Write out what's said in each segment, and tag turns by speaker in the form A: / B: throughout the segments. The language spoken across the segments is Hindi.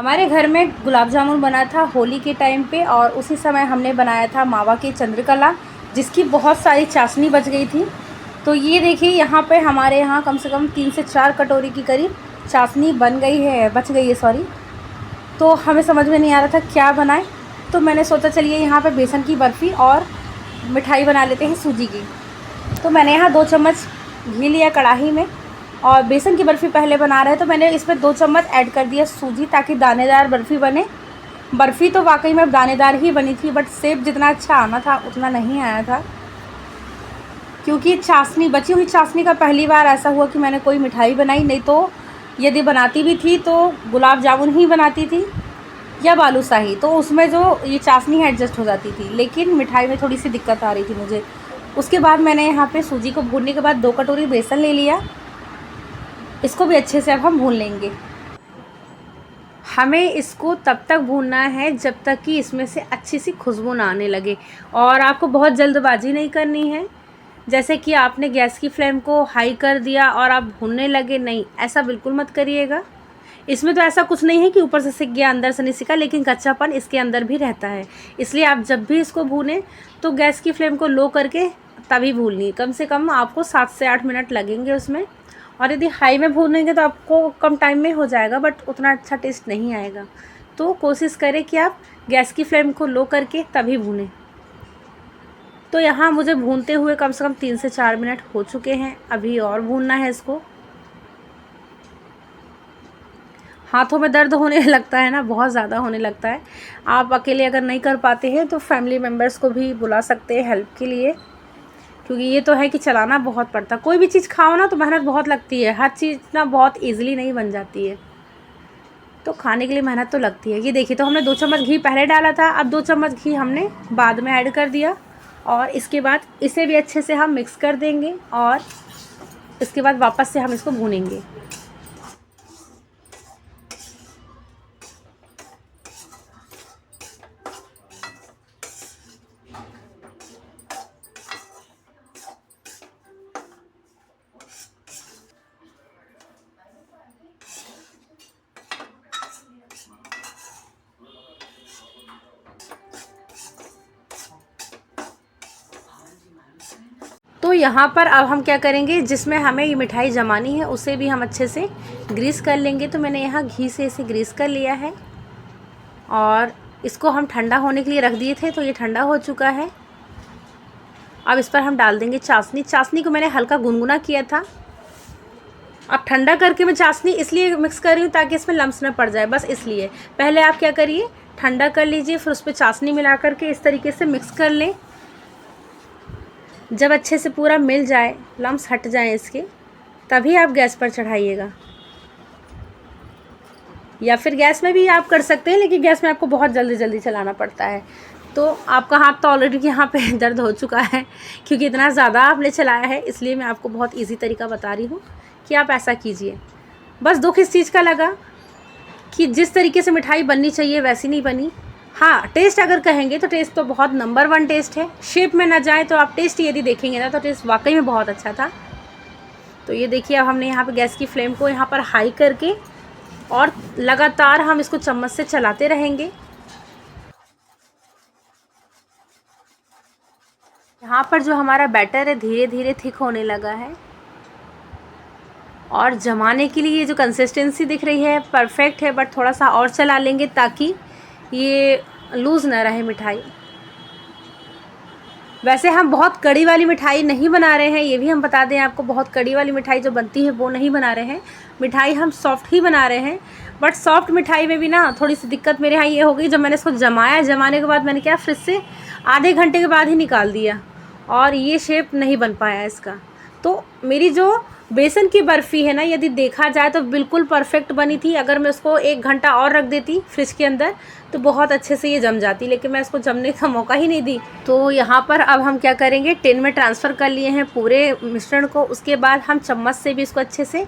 A: हमारे घर में गुलाब जामुन बना था होली के टाइम पे, और उसी समय हमने बनाया था मावा की चंद्रकला, जिसकी बहुत सारी चाशनी बच गई थी। तो ये देखिए यहाँ पे हमारे यहाँ कम से कम 3 से 4 कटोरी की करीब चाशनी बच गई है सॉरी। तो हमें समझ में नहीं आ रहा था क्या बनाएं, तो मैंने सोचा चलिए यहाँ पे बेसन की बर्फ़ी और मिठाई बना लेते हैं सूजी की। तो मैंने यहाँ 2 चम्मच घी लिया कढ़ाई में, और बेसन की बर्फ़ी पहले बना रहे तो मैंने इसमें 2 चम्मच ऐड कर दिया सूजी, ताकि दानेदार बर्फ़ी बने। बर्फ़ी तो वाकई में दानेदार ही बनी थी, बट शेप जितना अच्छा आना था उतना नहीं आया था, क्योंकि चाशनी बची हुई चाशनी का पहली बार ऐसा हुआ कि मैंने कोई मिठाई बनाई। नहीं तो यदि बनाती भी थी तो गुलाब जामुन ही बनाती थी या बालूशाही, तो उसमें जो ये चाशनी है एडजस्ट हो जाती थी, लेकिन मिठाई में थोड़ी सी दिक्कत आ रही थी मुझे। उसके बाद मैंने यहाँ पे सूजी को भूनने के बाद 2 कटोरी बेसन ले लिया। इसको भी अच्छे से अब हम भून लेंगे। हमें इसको तब तक भूनना है जब तक कि इसमें से अच्छी सी खुशबू ना आने लगे, और आपको बहुत जल्दबाजी नहीं करनी है, जैसे कि आपने गैस की फ्लेम को हाई कर दिया और आप भूनने लगे, नहीं, ऐसा बिल्कुल मत करिएगा। इसमें तो ऐसा कुछ नहीं है कि ऊपर से सिक गया अंदर से नहीं सिका, लेकिन कच्चापन इसके अंदर भी रहता है। इसलिए आप जब भी इसको भूनें तो गैस की फ्लेम को लो करके तभी भूननी। कम से कम आपको 7 से 8 मिनट लगेंगे उसमें, और यदि हाई में भूनेंगे तो आपको कम टाइम में हो जाएगा, बट उतना अच्छा टेस्ट नहीं आएगा। तो कोशिश करें कि आप गैस की फ्लेम को लो करके तभी भूनें। तो यहाँ मुझे भूनते हुए कम से कम 3 से 4 मिनट हो चुके हैं, अभी और भूनना है इसको। हाथों में दर्द होने लगता है ना, बहुत ज़्यादा होने लगता है। आप अकेले अगर नहीं कर पाते हैं तो फैमिली मेम्बर्स को भी बुला सकते हैं हेल्प के लिए, क्योंकि ये तो है कि चलाना बहुत पड़ता है। कोई भी चीज़ खाओ ना तो मेहनत बहुत लगती है, हर चीज़ ना बहुत ईज़िली नहीं बन जाती है, तो खाने के लिए मेहनत तो लगती है। ये देखिए, तो हमने 2 चम्मच घी पहले डाला था, अब 2 चम्मच घी हमने बाद में ऐड कर दिया, और इसके बाद इसे भी अच्छे से हम मिक्स कर देंगे, और इसके बाद वापस से हम इसको भूनेंगे। तो यहाँ पर अब हम क्या करेंगे, जिसमें हमें ये मिठाई जमानी है उसे भी हम अच्छे से ग्रीस कर लेंगे। तो मैंने यहाँ घी से इसे ग्रीस कर लिया है, और इसको हम ठंडा होने के लिए रख दिए थे, तो ये ठंडा हो चुका है। अब इस पर हम डाल देंगे चाशनी। चाशनी को मैंने हल्का गुनगुना किया था, अब ठंडा करके मैं चाशनी इसलिए मिक्स कर रही हूँ ताकि इसमें लम्स न पड़ जाए, बस इसलिए। पहले आप क्या करिए, ठंडा कर लीजिए, फिर उस पर चाशनी मिला करके इस तरीके से मिक्स कर लें। जब अच्छे से पूरा मिल जाए, लम्स हट जाएं इसके, तभी आप गैस पर चढ़ाइएगा, या फिर गैस में भी आप कर सकते हैं, लेकिन गैस में आपको बहुत जल्दी जल्दी चलाना पड़ता है। तो आपका हाथ तो ऑलरेडी यहाँ पे दर्द हो चुका है, क्योंकि इतना ज़्यादा आपने चलाया है, इसलिए मैं आपको बहुत इजी तरीका बता रही हूँ कि आप ऐसा कीजिए। बस दुख इस चीज़ का लगा कि जिस तरीके से मिठाई बननी चाहिए वैसी नहीं बनी। हाँ, टेस्ट अगर कहेंगे तो टेस्ट तो बहुत नंबर 1 टेस्ट है। शेप में ना जाए तो आप टेस्ट यदि देखेंगे ना, तो टेस्ट वाकई में बहुत अच्छा था। तो ये देखिए, अब हमने यहाँ पे गैस की फ्लेम को यहाँ पर हाई करके, और लगातार हम इसको चम्मच से चलाते रहेंगे। यहाँ पर जो हमारा बैटर है धीरे धीरे थिक होने लगा है, और जमाने के लिए ये जो कंसिस्टेंसी दिख रही है परफेक्ट है, बट थोड़ा सा और चला लेंगे ताकि ये लूज़ ना रहे मिठाई। वैसे हम बहुत कड़ी वाली मिठाई नहीं बना रहे हैं, ये भी हम बता दें आपको। बहुत कड़ी वाली मिठाई जो बनती है वो नहीं बना रहे हैं, मिठाई हम सॉफ्ट ही बना रहे हैं। बट सॉफ्ट मिठाई में भी ना थोड़ी सी दिक्कत मेरे यहाँ ये हो गई, जब मैंने इसको जमाने के बाद मैंने क्या, फ्रिज से आधे घंटे के बाद ही निकाल दिया, और ये शेप नहीं बन पाया इसका। तो मेरी जो बेसन की बर्फ़ी है ना, यदि देखा जाए तो बिल्कुल परफेक्ट बनी थी। अगर मैं उसको 1 घंटा और रख देती फ्रिज के अंदर तो बहुत अच्छे से ये जम जाती, लेकिन मैं इसको जमने का मौका ही नहीं दी। तो यहाँ पर अब हम क्या करेंगे, टिन में ट्रांसफ़र कर लिए हैं पूरे मिश्रण को। उसके बाद हम चम्मच से भी इसको अच्छे से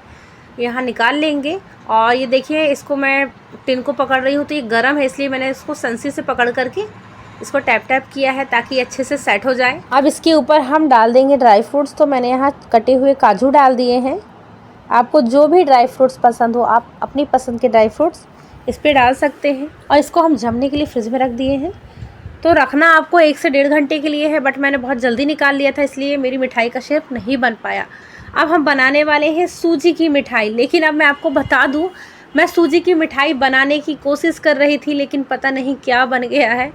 A: यहाँ निकाल लेंगे। और ये देखिए, इसको मैं टिन को पकड़ रही हूँ तो ये गर्म है, इसलिए मैंने इसको संसी से पकड़ करके इसको टैप टैप किया है ताकि अच्छे से सेट हो जाए। अब इसके ऊपर हम डाल देंगे ड्राई फ्रूट्स। तो मैंने यहाँ कटे हुए काजू डाल दिए हैं। आपको जो भी ड्राई फ्रूट्स पसंद हो, आप अपनी पसंद के ड्राई फ्रूट्स इस पर डाल सकते हैं और इसको हम जमने के लिए फ्रिज में रख दिए हैं। तो रखना आपको 1 से 1.5 घंटे के लिए है, बट मैंने बहुत जल्दी निकाल लिया था इसलिए मेरी मिठाई का शेप नहीं बन पाया। अब हम बनाने वाले हैं सूजी की मिठाई। लेकिन अब मैं आपको बता दूं, मैं सूजी की मिठाई बनाने की कोशिश कर रही थी लेकिन पता नहीं क्या बन गया है,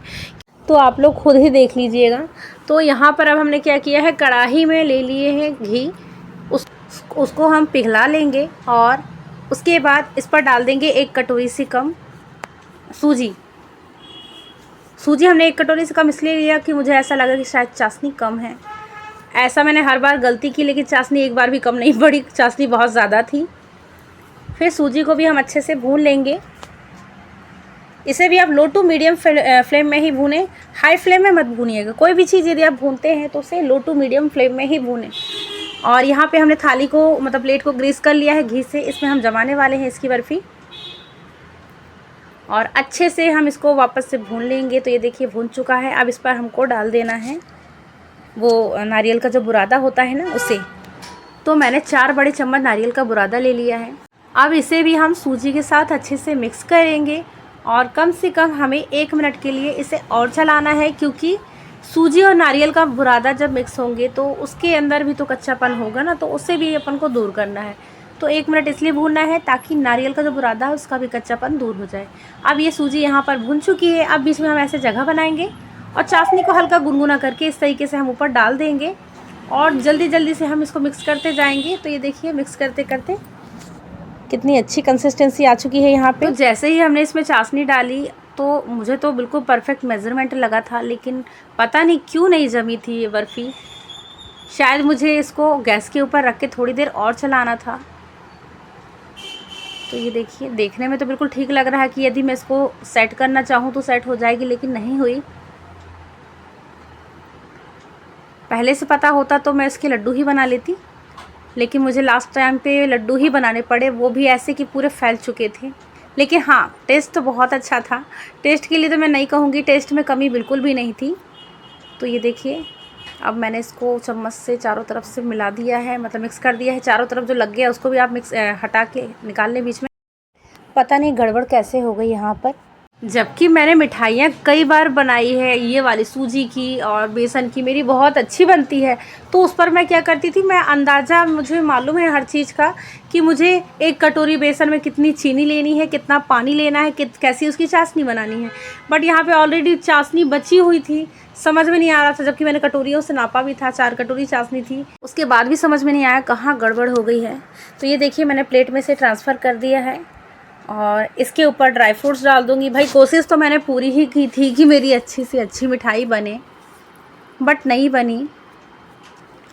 A: तो आप लोग खुद ही देख लीजिएगा। तो यहाँ पर अब हमने क्या किया है, कढ़ाई में ले लिए हैं घी, उसको हम पिघला लेंगे और उसके बाद इस पर डाल देंगे 1 कटोरी से कम सूजी हमने 1 कटोरी से कम इसलिए लिया कि मुझे ऐसा लगा कि शायद चाशनी कम है। ऐसा मैंने हर बार गलती की, लेकिन चाशनी एक बार भी कम नहीं पड़ी, चाशनी बहुत ज़्यादा थी। फिर सूजी को भी हम अच्छे से भून लेंगे। इसे भी आप लो टू मीडियम फ्लेम में ही भूनें, हाई फ्लेम में मत भूनिएगा। कोई भी चीज़ यदि आप भूनते हैं तो उसे लो टू मीडियम फ्लेम में ही भूनें। और यहाँ पे हमने थाली को मतलब प्लेट को ग्रीस कर लिया है घी से। इसमें हम जमाने वाले हैं इसकी बर्फ़ी और अच्छे से हम इसको वापस से भून लेंगे। तो ये देखिए भून चुका है। अब इस पर हमको डाल देना है वो नारियल का जो बुरादा होता है ना, उसे। तो मैंने 4 बड़े चम्मच नारियल का बुरादा ले लिया है। अब इसे भी हम सूजी के साथ अच्छे से मिक्स करेंगे और कम से कम हमें 1 मिनट के लिए इसे और चलाना है, क्योंकि सूजी और नारियल का बुरादा जब मिक्स होंगे तो उसके अंदर भी तो कच्चापन होगा ना, तो उससे भी अपन को दूर करना है। तो 1 मिनट इसलिए भूनना है ताकि नारियल का जो बुरादा है उसका भी कच्चापन दूर हो जाए। अब ये सूजी यहाँ पर भून चुकी है। अब बीच में हम ऐसे जगह बनाएंगे और चाशनी को हल्का गुनगुना करके इस तरीके से हम ऊपर डाल देंगे और जल्दी जल्दी से हम इसको मिक्स करते जाएंगे। तो ये देखिए मिक्स करते करते कितनी अच्छी कंसिस्टेंसी आ चुकी है यहाँ पे। तो जैसे ही हमने इसमें चाशनी डाली तो मुझे तो बिल्कुल परफेक्ट मेज़रमेंट लगा था, लेकिन पता नहीं क्यों नहीं जमी थी ये बर्फ़ी। शायद मुझे इसको गैस के ऊपर रख के थोड़ी देर और चलाना था। तो ये देखिए देखने में तो बिल्कुल ठीक लग रहा है कि यदि मैं इसको सेट करना चाहूँ तो सेट हो जाएगी, लेकिन नहीं हुई। पहले से पता होता तो मैं इसके लड्डू ही बना लेती, लेकिन मुझे लास्ट टाइम पे लड्डू ही बनाने पड़े, वो भी ऐसे कि पूरे फैल चुके थे। लेकिन हाँ, टेस्ट तो बहुत अच्छा था। टेस्ट के लिए तो मैं नहीं कहूँगी, टेस्ट में कमी बिल्कुल भी नहीं थी। तो ये देखिए अब मैंने इसको चम्मच से चारों तरफ से मिला दिया है, मतलब मिक्स कर दिया है। चारों तरफ जो लग गया उसको भी आप हटा के निकाल लें बीच में। पता नहीं गड़बड़ कैसे हो गई यहाँ पर, जबकि मैंने मिठाइयाँ कई बार बनाई है, ये वाली सूजी की और बेसन की मेरी बहुत अच्छी बनती है। तो उस पर मैं क्या करती थी, मैं अंदाज़ा मुझे मालूम है हर चीज़ का कि मुझे 1 कटोरी बेसन में कितनी चीनी लेनी है, कितना पानी लेना है, कैसी उसकी चाशनी बनानी है। बट यहाँ पे ऑलरेडी चाशनी बची हुई थी, समझ में नहीं आ रहा था, जबकि मैंने कटोरियों से नापा भी था, 4 कटोरी चाशनी थी। उसके बाद भी समझ में नहीं आया कहाँ गड़बड़ हो गई है। तो ये देखिए मैंने प्लेट में से ट्रांसफ़र कर दिया है और इसके ऊपर ड्राई फ्रूट्स डाल दूँगी। भाई कोशिश तो मैंने पूरी ही की थी कि मेरी अच्छी से अच्छी मिठाई बने, बट नहीं बनी।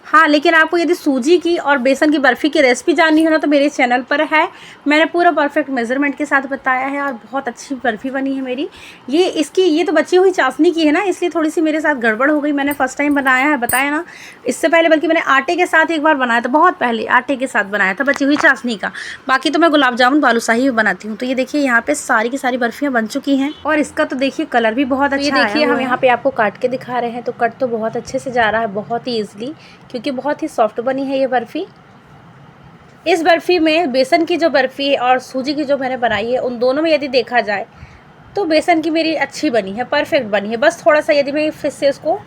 A: हाँ, लेकिन आपको यदि सूजी की और बेसन की बर्फ़ी की रेसिपी जाननी है ना, तो मेरे चैनल पर है। मैंने पूरा परफेक्ट मेज़रमेंट के साथ बताया है और बहुत अच्छी बर्फ़ी बनी है मेरी। ये तो बची हुई चाशनी की है ना, इसलिए थोड़ी सी मेरे साथ गड़बड़ हो गई। मैंने फ़र्स्ट टाइम बनाया है, बताया ना। इससे पहले बल्कि मैंने आटे के साथ एक बार बनाया था, बहुत पहले आटे के साथ बनाया था बची हुई चाशनी का। बाकी तो मैं गुलाब जामुन बालूशाही भी बनाती हूँ। तो ये देखिए यहाँ पे सारी की सारी बर्फ़ियाँ बन चुकी हैं और इसका तो देखिए कलर भी बहुत अच्छा है। ये देखिए हम यहाँ पे आपको काट के दिखा रहे हैं, तो कट तो बहुत अच्छे से जा रहा है, बहुत ही ईजिली, क्योंकि बहुत ही सॉफ्ट बनी है ये बर्फ़ी। इस बर्फ़ी में बेसन की जो बर्फ़ी है और सूजी की जो मैंने बनाई है, उन दोनों में यदि देखा जाए तो बेसन की मेरी अच्छी बनी है, परफेक्ट बनी है। बस थोड़ा सा यदि मैं फिर से इसको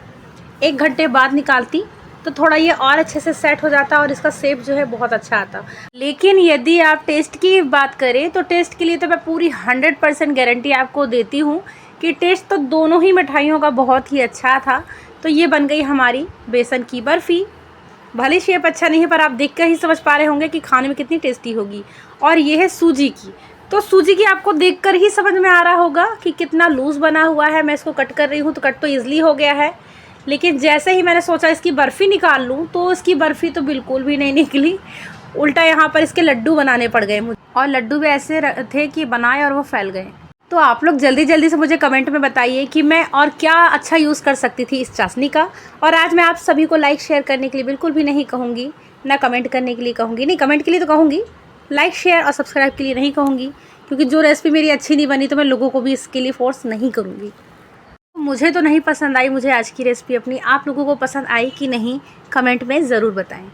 A: 1 घंटे बाद निकालती तो थोड़ा ये और अच्छे से सेट हो जाता और इसका शेप जो है बहुत अच्छा आता। लेकिन यदि आप टेस्ट की बात करें तो टेस्ट के लिए तो मैं पूरी 100% गारंटी आपको देती हूँ कि टेस्ट तो दोनों ही मिठाइयों का बहुत ही अच्छा था। तो ये बन गई हमारी बेसन की बर्फ़ी। भले शेप अच्छा नहीं है, पर आप देख कर ही समझ पा रहे होंगे कि खाने में कितनी टेस्टी होगी। और ये है सूजी की, तो सूजी की आपको देखकर ही समझ में आ रहा होगा कि कितना लूज़ बना हुआ है। मैं इसको कट कर रही हूँ तो कट तो ईज़िली हो गया है, लेकिन जैसे ही मैंने सोचा इसकी बर्फ़ी निकाल लूँ तो इसकी बर्फ़ी तो बिल्कुल भी नहीं निकली। उल्टा यहाँ पर इसके लड्डू बनाने पड़ गए मुझे, और लड्डू भी ऐसे थे कि बनाए और वो फैल गए। तो आप लोग जल्दी जल्दी से मुझे कमेंट में बताइए कि मैं और क्या अच्छा यूज़ कर सकती थी इस चाशनी का। और आज मैं आप सभी को लाइक शेयर करने के लिए बिल्कुल भी नहीं कहूँगी, ना कमेंट करने के लिए कहूँगी। नहीं, कमेंट के लिए तो कहूँगी, लाइक शेयर और सब्सक्राइब के लिए नहीं कहूँगी, क्योंकि जो रेसिपी मेरी अच्छी नहीं बनी तो मैं लोगों को भी इसके लिए फोर्स नहीं करूँगी। मुझे तो नहीं पसंद आई मुझे आज की रेसिपी अपनी। आप लोगों को पसंद आई कि नहीं, कमेंट में ज़रूर बताएँ।